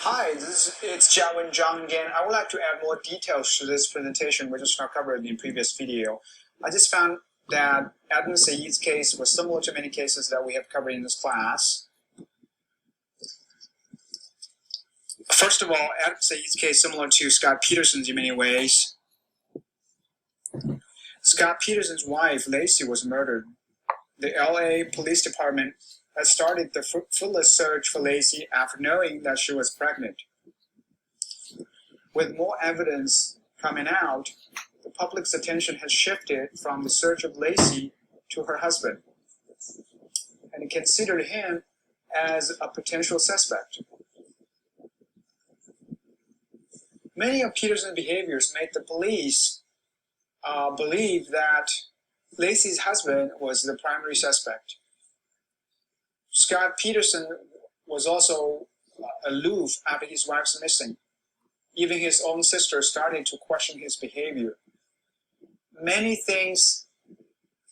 Hi, it's Jiawen Zhang again. I would like to add more details to this presentation, which is not covered in the previous video. I just found that Adnan Syed's case was similar to many cases that we have covered in this class. First of all, Adnan Syed's case is similar to Scott Peterson's in many ways. Scott Peterson's wife, Lacey, was murdered. The LA Police Department had started the fruitless search for Lacey after knowing that she was pregnant. With more evidence coming out, the public's attention has shifted from the search of Lacey to her husband, and it considered him as a potential suspect. Many of Peterson's behaviors made the police believe that Lacey's husband was the primary suspect. Scott Peterson was also aloof after his wife's missing. Even his own sister started to question his behavior. Many things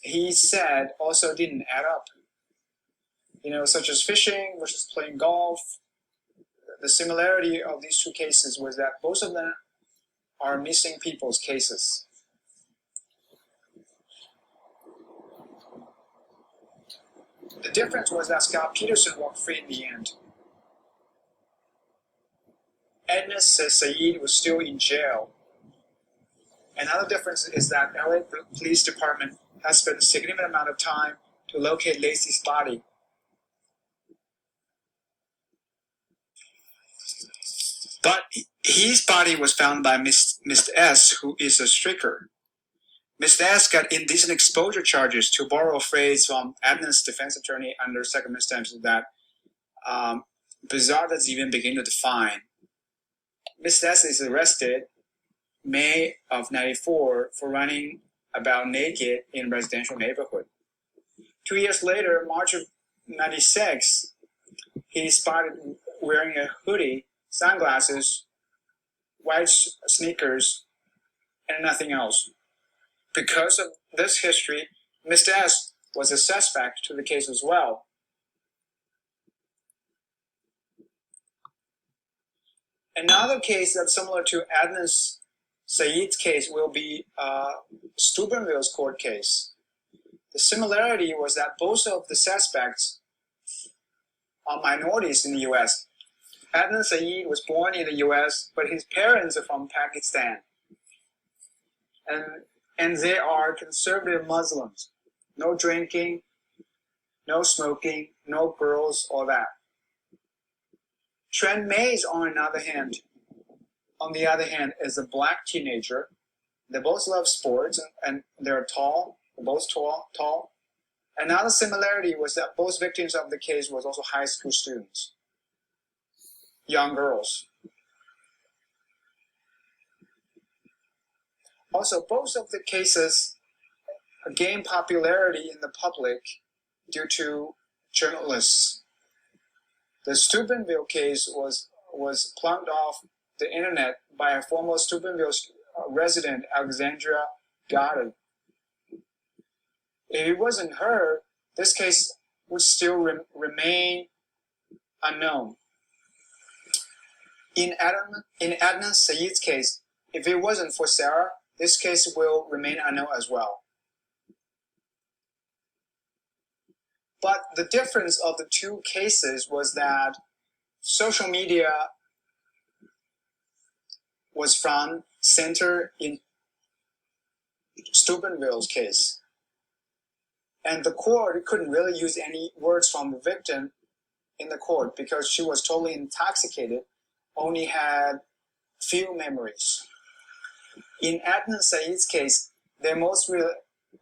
he said also didn't add up. Such as fishing versus playing golf. The similarity of these two cases was that both of them are missing people's cases. The difference was that Scott Peterson walked free in the end. Adnan Syed was still in jail. Another difference is that LA Police Department has spent a significant amount of time to locate Lacey's body. But his body was found by Mr. S, who is a streaker. Mr. S got indecent exposure charges, to borrow a phrase from Adnan's defense attorney, under circumstances that bizarre doesn't even begin to define. Mr. S is arrested May of '94 for running about naked in a residential neighborhood. 2 years later, March of '96, he spotted wearing a hoodie, sunglasses, white sneakers, and nothing else. Because of this history, Mr. S was a suspect to the case as well. Another case that's similar to Adnan Syed's case will be Steubenville's court case. The similarity was that both of the suspects are minorities in the U.S. Adnan Syed was born in the U.S., but his parents are from Pakistan. And they are conservative Muslims. No drinking, no smoking, no girls, all that. Trent Mays, on the other hand, is a black teenager. They both love sports, and they're tall. They're both tall. Another similarity was that both victims of the case was also high school students, young girls. Also, both of the cases gained popularity in the public due to journalists. The Steubenville case was plucked off the internet by a former Steubenville resident, Alexandra Goddard. If it wasn't her, this case would still remain unknown. In Adnan Syed's case, if it wasn't for Sarah, this case will remain unknown as well. But the difference of the two cases was that social media was front center in Steubenville's case. And the court couldn't really use any words from the victim in the court because she was totally intoxicated, only had few memories. In Adnan Syed's case, they most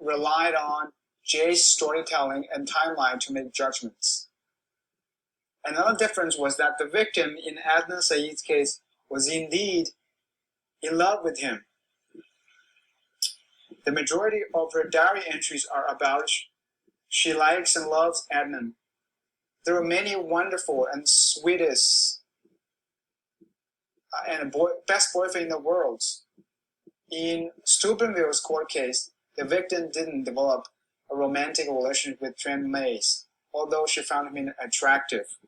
relied on Jay's storytelling and timeline to make judgments. Another difference was that the victim in Adnan Syed's case was indeed in love with him. The majority of her diary entries are about she likes and loves Adnan. There are many wonderful and sweetest and best boyfriend in the world. In Steubenville's court case, the victim didn't develop a romantic relationship with Trent Mays, although she found him attractive.